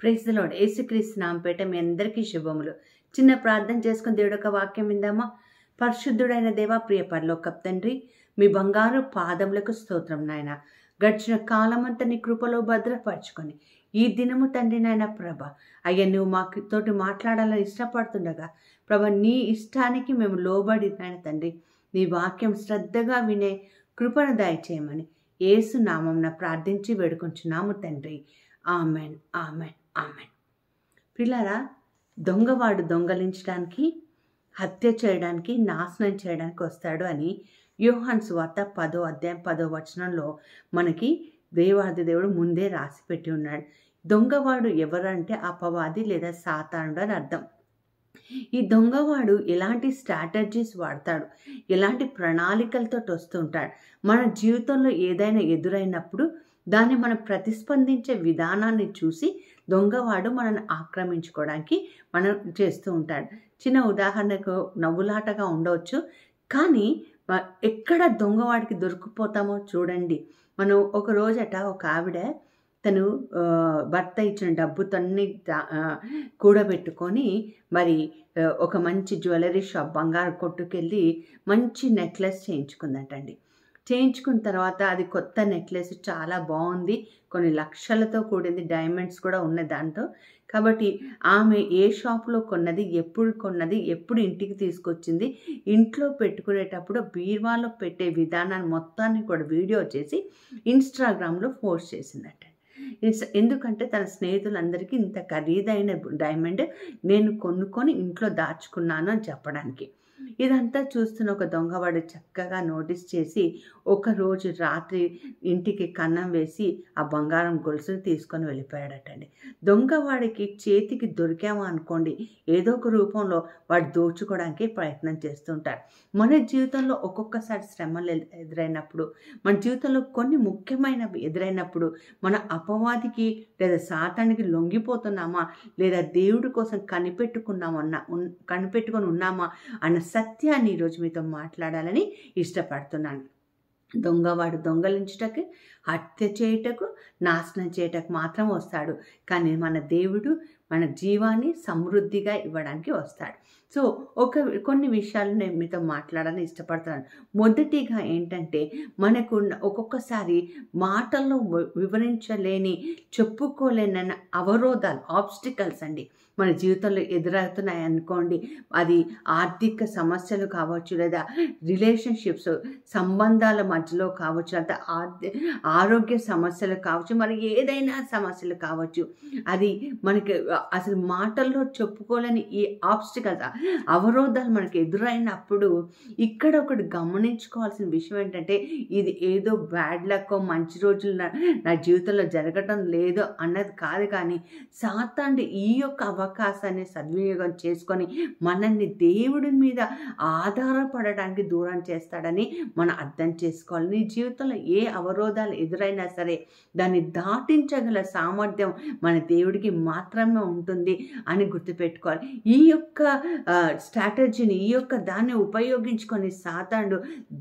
Praise the lord. యేసుక్రీస్తు నామపేట మీ అందరికీ శుభములు. చిన్న ప్రార్థన చేసుకుని దేవుడి యొక్క వాక్యం విందామా? పరిశుద్ధుడైన దేవా, ప్రియ పరలోకపు తండ్రి, మీ బంగారు పాదములకు స్తోత్రం నాయన. గడిచిన కాలమంతా నీ కృపలో భద్రపరచుకొని ఈ దినము తండ్రి నాయన ప్రభ, అయ్యా నువ్వు మాకు తోటి మాట్లాడాలని ఇష్టపడుతుండగా ప్రభ, నీ ఇష్టానికి మేము లోబడి నాయన తండ్రి నీ వాక్యం శ్రద్ధగా వినే కృపను దయచేయమని యేసు నామమున ప్రార్థించి వేడుకొంచున్నాము తండ్రి. Amen, amen, amen. పిల్లరా, దొంగవాడు దొంగలించడానికి, హత్య చేయడానికి, నాశనం చేయడానికి వస్తాడు అని యోహాను సువార్త 10వ అధ్యాయం 10వ వచనంలో మనకి దేవాది దేవుడు ముందే రాసి పెట్టి ఉన్నాడు. దొంగవాడు ఎవరంటే అపవాది లేదా సాతానుడు అని అర్థం. ఈ దొంగవాడు ఎలాంటి స్ట్రాటజీస్ వాడతాడు, ఎలాంటి ప్రణాళికలతో వస్తుంటాడు. మన జీవితంలో ఏదైనా ఎదురైనప్పుడు దాన్ని మనం ప్రతిస్పందించే విధానాన్ని చూసి దొంగవాడు మనల్ని ఆక్రమించుకోవడానికి మనం చేస్తూ ఉంటాడు. చిన్న ఉదాహరణకు నవ్వులాటగా ఉండవచ్చు, కానీ ఎక్కడ దొంగవాడికి దొరికిపోతామో చూడండి. మనం ఒక రోజట ఒక ఆవిడ తను భర్త ఇచ్చిన డబ్బుతోని కూడబెట్టుకొని మరి ఒక మంచి జ్యువెలరీ షాప్, బంగారు కొట్టుకెళ్ళి మంచి నెక్లెస్ చేయించుకుందటండి. చేయించుకున్న తర్వాత అది కొత్త నెక్లెస్, చాలా బాగుంది, కొన్ని లక్షలతో కూడింది, డైమండ్స్ కూడా ఉన్నాయి దాంతో. కాబట్టి ఆమె ఏ షాప్లో కొన్నది, ఎప్పుడు ఇంటికి తీసుకొచ్చింది, ఇంట్లో పెట్టుకునేటప్పుడు బీరువాలో పెట్టే విధానాన్ని మొత్తాన్ని కూడా వీడియో చేసి ఇన్స్టాగ్రామ్లో పోస్ట్ చేసిందట. ఎందుకంటే తన స్నేహితులందరికీ ఇంత ఖరీదైన డైమండ్ నేను కొనుక్కొని ఇంట్లో దాచుకున్నాను అని చెప్పడానికి. ఇదంతా చూస్తున్న ఒక దొంగవాడు చక్కగా నోటీస్ చేసి ఒకరోజు రాత్రి ఇంటికి కన్నం వేసి ఆ బంగారం గొలుసుని తీసుకొని వెళ్ళిపోయాడటండి. దొంగవాడికి చేతికి దొరికామా అనుకోండి, ఏదో ఒక రూపంలో వాడు దోచుకోవడానికి ప్రయత్నం చేస్తుంటారు. మన జీవితంలో ఒక్కొక్కసారి శ్రమలు ఎదురైనప్పుడు, మన జీవితంలో కొన్ని ముఖ్యమైనవి ఎదురైనప్పుడు మన అపవాదికి లేదా సాతానికి లొంగిపోతున్నామా, లేదా దేవుడి కోసం కనిపెట్టుకొని ఉన్నామా అన్న సత్యాన్ని ఈరోజు మీతో మాట్లాడాలని ఇష్టపడుతున్నాను. దొంగవాడు దొంగలించుటకు, హత్య చేయుటకు, నాశనం చేయటకు మాత్రం వస్తాడు, కానీ మన దేవుడు మన జీవాన్ని సమృద్ధిగా ఇవ్వడానికి వస్తాడు. సో కొన్ని విషయాలు నేను మీతో మాట్లాడాలని ఇష్టపడుతున్నాను. మొదటిగా ఏంటంటే, మనకు ఒక్కొక్కసారి మాటల్లో వివరించలేని, చెప్పుకోలేని అవరోధాలు, ఆబ్స్టికల్స్ అండి మన జీవితంలో ఎదురవుతున్నాయి అనుకోండి. అది ఆర్థిక సమస్యలు కావచ్చు, లేదా రిలేషన్షిప్స్, సంబంధాల మధ్యలో కావచ్చు, లేదా ఆరోగ్య సమస్యలు కావచ్చు, మరి ఏదైనా సమస్యలు కావచ్చు. అది మనకి అసలు మాటల్లో చెప్పుకోలేని ఈ ఆబ్స్టికల్స్, అవరోధాలు మనకి ఎదురైనప్పుడు ఇక్కడ ఒకటి గమనించుకోవాల్సిన విషయం ఏంటంటే, ఇది ఏదో బ్యాడ్ లక్, మంచి రోజులు నా జీవితంలో జరగటం లేదో అన్నది కాదు, కానీ సాతానుడు ఈ యొక్క అవకాశాన్ని సద్వినియోగం చేసుకొని మనల్ని దేవుడి మీద ఆధారపడడానికి దూరం చేస్తాడని మనం అర్థం చేసుకోవాలి. నీ జీవితంలో ఏ అవరోధాలు ఎదురైనా సరే దాన్ని దాటించగల సామర్థ్యం మన దేవుడికి మాత్రమే ఉంటుంది అని గుర్తుపెట్టుకోవాలి. ఈ యొక్క స్ట్రాటజీని, ఈ యొక్క దాన్ని ఉపయోగించుకొని సాతానుడు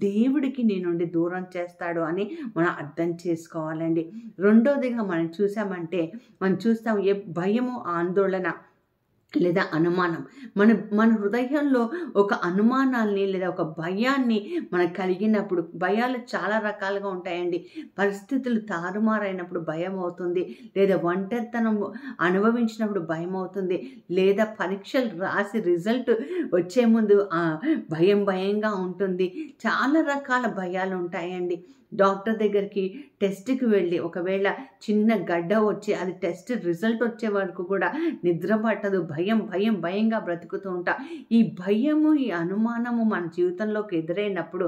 దేవుడికి నీ నుండి దూరం చేస్తాడు అని మనం అర్థం చేసుకోవాలండి. రెండోదిగా మనం చూస్తాం భయము, ఆందోళన లేదా అనుమానం. మన హృదయంలో ఒక అనుమానాల్ని లేదా ఒక భయాన్ని మనకు కలిగినప్పుడు, భయాలు చాలా రకాలుగా ఉంటాయండి. పరిస్థితులు తారుమారైనప్పుడు భయం అవుతుంది, లేదా ఒంటరితనం అనుభవించినప్పుడు భయం అవుతుంది, లేదా పరీక్షలు రాసి రిజల్ట్ వచ్చే ముందు భయంగా ఉంటుంది. చాలా రకాల భయాలు ఉంటాయండి. డాక్టర్ దగ్గరికి టెస్ట్కి వెళ్ళి ఒకవేళ చిన్న గడ్డ వచ్చి అది టెస్ట్ రిజల్ట్ వచ్చే వరకు కూడా నిద్ర పట్టదు, భయంగా బ్రతుకుతూ ఉంటా. ఈ భయము, ఈ అనుమానము మన జీవితంలోకి ఎదురైనప్పుడు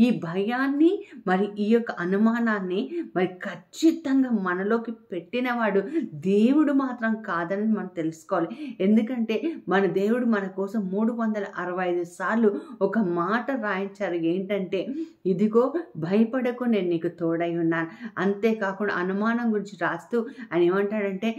ఈ భయాన్ని మరి ఈ యొక్క అనుమానాన్ని మరి ఖచ్చితంగా మనలోకి పెట్టినవాడు దేవుడు మాత్రం కాదని మనం తెలుసుకోవాలి. ఎందుకంటే మన దేవుడు మన కోసం 365 సార్లు ఒక మాట రాయించారు. ఏంటంటే, ఇదిగో భయపడకు, నేను నీకు తోడై ఉన్నాను. అంతేకాకుండా అనుమానం గురించి రాస్తూ ఆయన ఏమంటాడంటే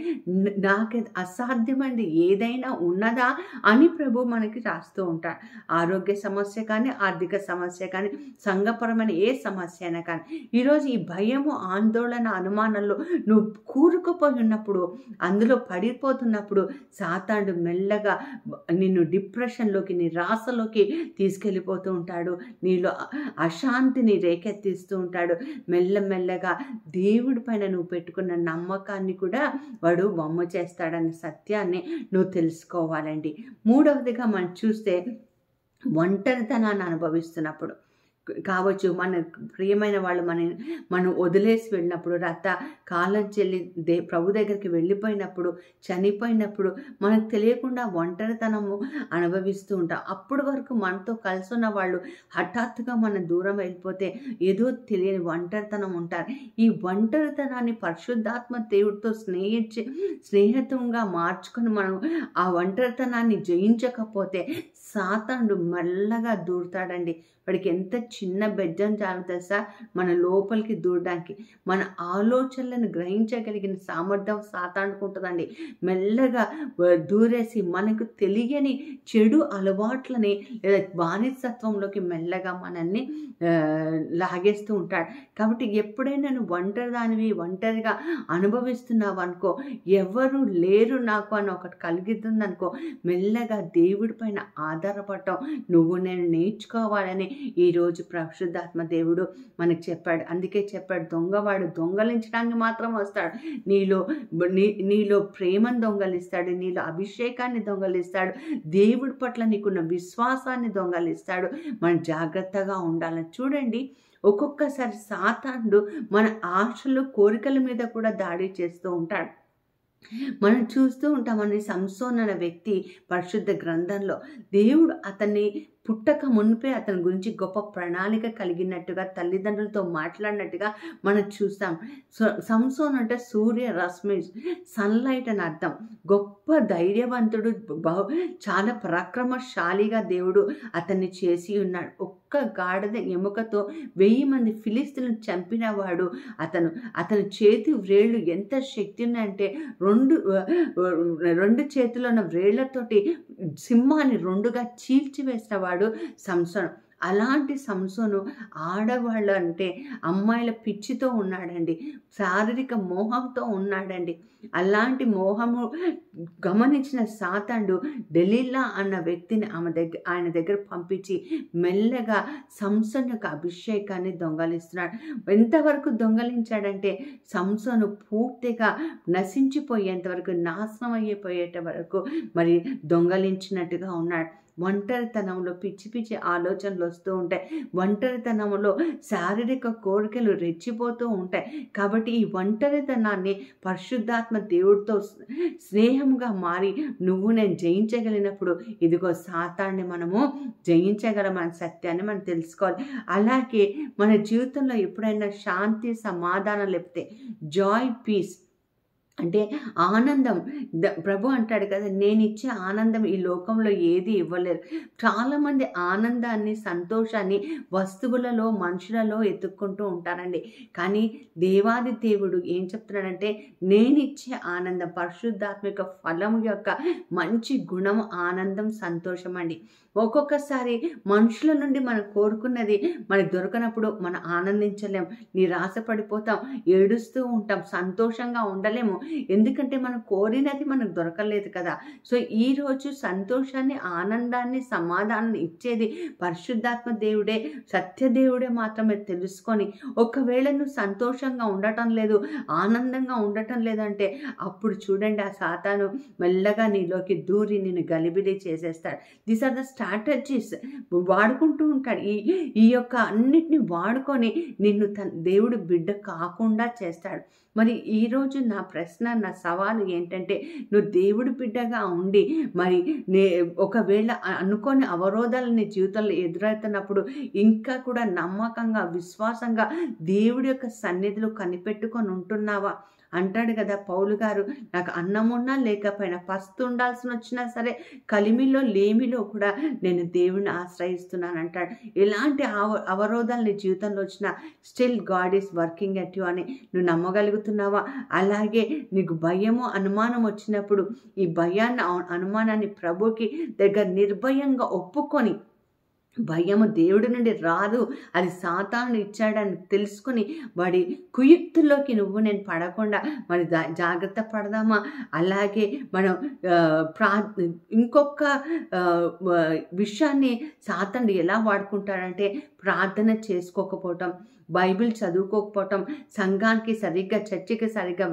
నాకు అసాధ్యమైనది ఏదైనా ఉన్నదా అని ప్రభు మనకి రాస్తూ ఉంటాడు. ఆరోగ్య సమస్య కానీ, ఆర్థిక సమస్య కానీ, సంఘపరమైన ఏ సమస్య అయినా కానీ, ఈరోజు ఈ భయము, ఆందోళన, అనుమానంలో నువ్వు కూరుకుపోయి ఉన్నప్పుడు, అందులో పడిపోతున్నప్పుడు సాతానుడు మెల్లగా నిన్ను డిప్రెషన్లోకి, నిరాశలోకి తీసుకెళ్ళిపోతూ ఉంటాడు. నీలో అశాంతిని రేకెత్తిస్తూ ఉంటాడు. మెల్లమెల్లగా దేవుడి పైన నువ్వు పెట్టుకున్న నమ్మకాన్ని కూడా వాడు వమ్ము చేస్తాడన్న సత్యాన్ని నువ్వు తెలుసుకోవాలండి. మూడవదిగా మనం చూస్తే ఒంటరితనాన్ని అనుభవిస్తున్నప్పుడు కావచ్చు, మన ప్రియమైన వాళ్ళు మనం వదిలేసి వెళ్ళినప్పుడు, కాలం చెల్లి ప్రభు దగ్గరికి వెళ్ళిపోయినప్పుడు, చనిపోయినప్పుడు మనకు తెలియకుండా ఒంటరితనము అనుభవిస్తూ ఉంటాం. అప్పటి వరకు మనతో కలిసి ఉన్న వాళ్ళు హఠాత్తుగా మనం దూరం వెళ్ళిపోతే ఏదో తెలియని ఒంటరితనం ఉంటారు. ఈ ఒంటరితనాన్ని పరిశుద్ధాత్మ దేవుడితో స్నేహితంగా మార్చుకొని మనం ఆ ఒంటరితనాన్ని జయించకపోతే సాతానుడు మెల్లగా దూరుతాడండి. వాడికి ఎంత చిన్న బెజ్జం చాలు తెలుసా మన లోపలికి దూరడానికి. మన ఆలోచనలను గ్రహించగలిగిన సామర్థ్యం సాతానుకు ఉంటుందండి. మెల్లగా దూరేసి మనకు తెలియని చెడు అలవాట్లని లేదా బానిసత్వంలోకి మెల్లగా మనల్ని లాగేస్తూ ఉంటాడు. కాబట్టి ఎప్పుడైనా నువ్వు ఒంటరిగా అనుభవిస్తున్నావు అనుకో, ఎవరు లేరు నాకు అని ఒకటి కలిగిద్దందనుకో, మెల్లగా దేవుడి పైన ఆధారపడటం నేను నేర్చుకోవాలని ఈరోజు పరిశుద్ధాత్మ దేవుడు మనకు చెప్పాడు. అందుకే చెప్పాడు, దొంగవాడు దొంగలించడానికి మాత్రం వస్తాడు. నీలో ప్రేమను దొంగలిస్తాడు, నీలో అభిషేకాన్ని దొంగలిస్తాడు, దేవుడి పట్ల నీకున్న విశ్వాసాన్ని దొంగలిస్తాడు. మనం జాగ్రత్తగా ఉండాలని. చూడండి, ఒక్కొక్కసారి సాతానుడు మన ఆశలు, కోరికల మీద కూడా దాడి చేస్తూ ఉంటాడు. మనం చూస్తూ ఉంటామని సంసోన్ అనే వ్యక్తి పరిశుద్ధ గ్రంథంలో దేవుడు అతన్ని పుట్టక మునిపే అతని గురించి గొప్ప ప్రణాళిక కలిగినట్టుగా, తల్లిదండ్రులతో మాట్లాడినట్టుగా మనం చూస్తాం. సంసోన్ అంటే సూర్య రశ్మి, సన్లైట్ అని అర్థం. గొప్ప ధైర్యవంతుడు, చాలా పరాక్రమశాలిగా దేవుడు అతన్ని చేసి ఉన్నాడు. ఒక్క గాడిద ఎముకతో 1000 మంది ఫిలిస్తీన్లను చంపినవాడు అతని చేతి వ్రేళ్ళు ఎంత శక్తి ఉన్నాయంటే రెండు చేతుల్లో ఉన్న వ్రేళ్లతోటి సింహాన్ని 2గా చీల్చివేసినవాడు సంసోను. అలాంటి సంసోను ఆడవాళ్ళు అంటే అమ్మాయిల పిచ్చితో ఉన్నాడండి, శారీరక మోహంతో ఉన్నాడండి. అలాంటి మోహము గమనించిన సాతానుడు దెలీలా అన్న వ్యక్తిని ఆయన దగ్గర పంపించి మెల్లగా సంసోను యొక్క అభిషేకాన్ని దొంగలిస్తున్నాడు. ఎంతవరకు దొంగలించాడంటే సంసోను పూర్తిగా నశించిపోయేంత వరకు, నాశనం అయిపోయేట వరకు మరి దొంగలించినట్టుగా ఉన్నాడు. ఒంటరితనంలో పిచ్చి ఆలోచనలు వస్తూ ఉంటాయి. ఒంటరితనంలో శారీరక కోరికలు రెచ్చిపోతూ ఉంటాయి. కాబట్టి ఈ ఒంటరితనాన్ని పరిశుద్ధాత్మ దేవుడితో స్నేహంగా మారి నేను జయించగలిగినప్పుడు ఇదిగో సాతాన్ని మనము జయించగలమనే సత్యాన్ని మనం తెలుసుకోవాలి. అలాగే మన జీవితంలో ఎప్పుడైనా శాంతి, సమాధానం లేకపోతే జాయ్, పీస్ అంటే ఆనందం, ప్రభు అంటాడు కదా, నేను ఇచ్చే ఆనందం ఈ లోకంలో ఏది ఇవ్వలేరు. చాలామంది ఆనందాన్ని, సంతోషాన్ని వస్తువులలో, మనుషులలో ఎత్తుక్కుంటూ ఉంటారండి. కానీ దేవాది దేవుడు ఏం చెప్తున్నాడంటే, నేనిచ్చే ఆనందం, పరిశుద్ధాత్మిక ఫలము యొక్క మంచి గుణం, ఆనందం, సంతోషం అండి. ఒక్కొక్కసారి మనుషుల నుండి మనం కోరుకున్నది మనకు దొరకనప్పుడు మనం ఆనందించలేం, నిరాశపడిపోతాం, ఏడుస్తూ ఉంటాం, సంతోషంగా ఉండలేము. ఎందుకంటే మనం కోరినది మనకు దొరకలేదు కదా. సో ఈరోజు సంతోషాన్ని, ఆనందాన్ని, సమాధానాన్ని ఇచ్చేది పరిశుద్ధాత్మ దేవుడే, సత్యదేవుడే మాత్రమే తెలుసుకొని, ఒకవేళ నువ్వు సంతోషంగా ఉండటం లేదు, ఆనందంగా ఉండటం లేదంటే అప్పుడు చూడండి, ఆ సాతాను మెల్లగా నీలోకి దూరి నిన్ను గలిబిలి చేసేస్తాడు. దీస్ ఆర్ ద స్ట్రాటజీస్ వాడుకుంటూ ఉంటాడు. ఈ యొక్క అన్నిటిని వాడుకొని నిన్ను దేవుడు బిడ్డ కాకుండా చేస్తాడు. మరి ఈరోజు నా ప్రశ్న, నా సవాలు ఏంటంటే, నువ్వు దేవుడి బిడ్డగా ఉండి మరి ఒకవేళ అనుకోని అవరోధాలు నీ జీవితంలో ఎదురవుతున్నప్పుడు ఇంకా కూడా నమ్మకంగా, విశ్వాసంగా దేవుడి యొక్క సన్నిధిలో కనిపెట్టుకొని ఉంటున్నావా? అంటాడు కదా పౌలు గారు, నాకు అన్నమున్నా లేకపోయినా పస్తు ఉండాల్సి వచ్చినా సరే కలిమిలో లేమిలో కూడా నేను దేవుణ్ణి ఆశ్రయిస్తున్నాను అంటాడు. ఎలాంటి అవరోధాలు నీ జీవితంలో వచ్చినా still God is working at you అని నువ్వు నమ్మగలుగుతున్నావా? అలాగే నీకు భయము అనుమానం వచ్చినప్పుడు ఈ భయాన్ని అనుమానాన్ని ప్రభుకి దగ్గర నిర్భయంగా ఒప్పుకొని, భయము దేవుడి నుండి రాదు, అది సాతాను ఇచ్చాడని తెలుసుకుని వాడి కుయుక్తుల్లోకి నువ్వు నేను పడకుండా మరి జాగ్రత్త పడదామా? అలాగే మనం ఇంకొక విషయాన్ని సాతాను ఎలా వాడుకుంటాడంటే ప్రార్థన చేసుకోకపోవటం, బైబిల్ చదువుకోకపోవటం, సంఘానికి సరిగ్గా చర్చికి సరిగ్గా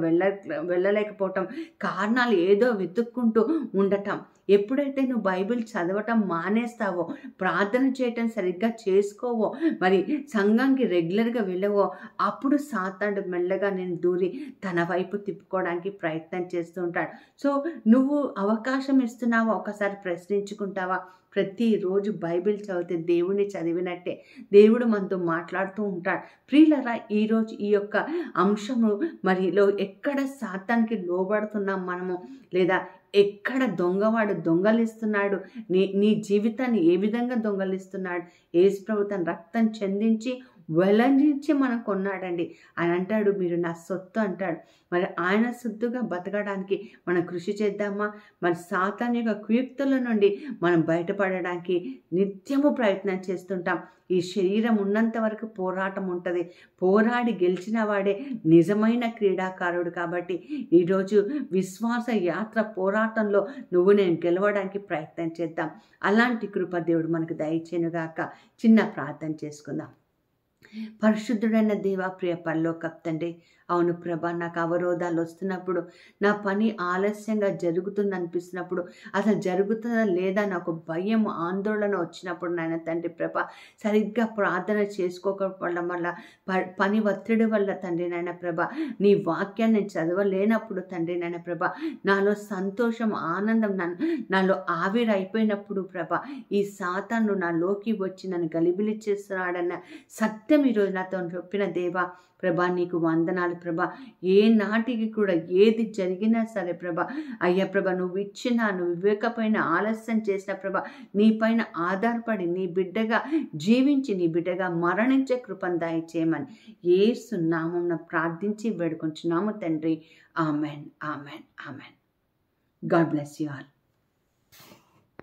వెళ్ళలేకపోవటం, కారణాలు ఏదో వెతుక్కుంటూ ఉండటం. ఎప్పుడైతే నువ్వు బైబిల్ చదవటం మానేస్తావో, ప్రార్థన చేయటం సరిగ్గా చేసుకోవో, మరి సంఘానికి రెగ్యులర్గా వెళ్ళవో, అప్పుడు సాతానుడు మెల్లగా నేను దూరి తన వైపు తిప్పుకోవడానికి ప్రయత్నం చేస్తూ ఉంటాడు. సో నువ్వు అవకాశం ఇస్తున్నావా? ఒకసారి ప్రశ్నించుకుంటావా? ప్రతిరోజు బైబిల్ చదివితే దేవుణ్ణి చదివినట్టే, దేవుడు మనతో మాట్లాడుతూ ఉంటాడు. ప్రియులరా, ఈరోజు ఈ యొక్క అంశము మరిలో ఎక్కడ సాతానికి లోబడుతున్నాం మనము, లేదా ఎక్కడ దొంగవాడు దొంగలిస్తున్నాడు, నీ జీవితాన్ని ఏ విధంగా దొంగలిస్తున్నాడు? యేసు ప్రభు తన రక్తం చెందించి వెలంజించి మనకు కొన్నాడండి. ఆయన అంటాడు, మీరు నా సొత్తు అంటాడు. మరి ఆయన సొత్తుగా బతకడానికి మనం కృషి చేద్దామా? మరి సాతాను యొక్క కుయుక్తుల నుండి మనం బయటపడడానికి నిత్యము ప్రయత్నం చేస్తుంటాం. ఈ శరీరం ఉన్నంత వరకు పోరాటం ఉంటుంది. పోరాడి గెలిచిన వాడే నిజమైన క్రీడాకారుడు. కాబట్టి ఈరోజు విశ్వాస యాత్ర పోరాటంలో నువ్వు నేను గెలవడానికి ప్రయత్నం చేద్దాం. అలాంటి కృప దేవుడు మనకు దయచేయుగాక. చిన్న ప్రార్థన చేసుకుందాం. పరిశుద్ధుడైన దేవా, ప్రియ పరలోకపు తండ్రి, అవును ప్రభా, నాకు అవరోధాలు వస్తున్నప్పుడు, నా పని ఆలస్యంగా జరుగుతుంది అనిపిస్తున్నప్పుడు, అసలు జరుగుతుందా లేదా నాకు భయం ఆందోళన వచ్చినప్పుడు నాయన తండ్రి ప్రభా, సరిగ్గా ప్రార్థన చేసుకోకపోవడం వల్ల, పని ఒత్తిడి వల్ల తండ్రి నాయన ప్రభా, నీ వాక్యాన్ని నేను చదవలేనప్పుడు తండ్రి నాయన ప్రభా, నాలో సంతోషం ఆనందం నాలో ఆవిరైపోయినప్పుడు ప్రభా, ఈ సాతాను నాలోకి వచ్చి నన్ను గలిబిలి చేస్తున్నాడన్న సత్యం ఈరోజు నాతో చెప్పిన దేవా ప్రభా, నీకు వందనాలు ప్రభా. ఏ నాటికి కూడా ఏది జరిగినా సరే ప్రభా, అయ్యా ప్రభా, నువ్వు వివేకపోయిన ఆలస్యం చేసిన ప్రభా, నీ పైన ఆధారపడి నీ బిడ్డగా జీవించి నీ బిడ్డగా మరణించే కృపను దయచేయమని యేసు నామమున ప్రార్థించి వేడుకొంచున్నాము తండ్రి. Amen, amen, amen. God bless you all.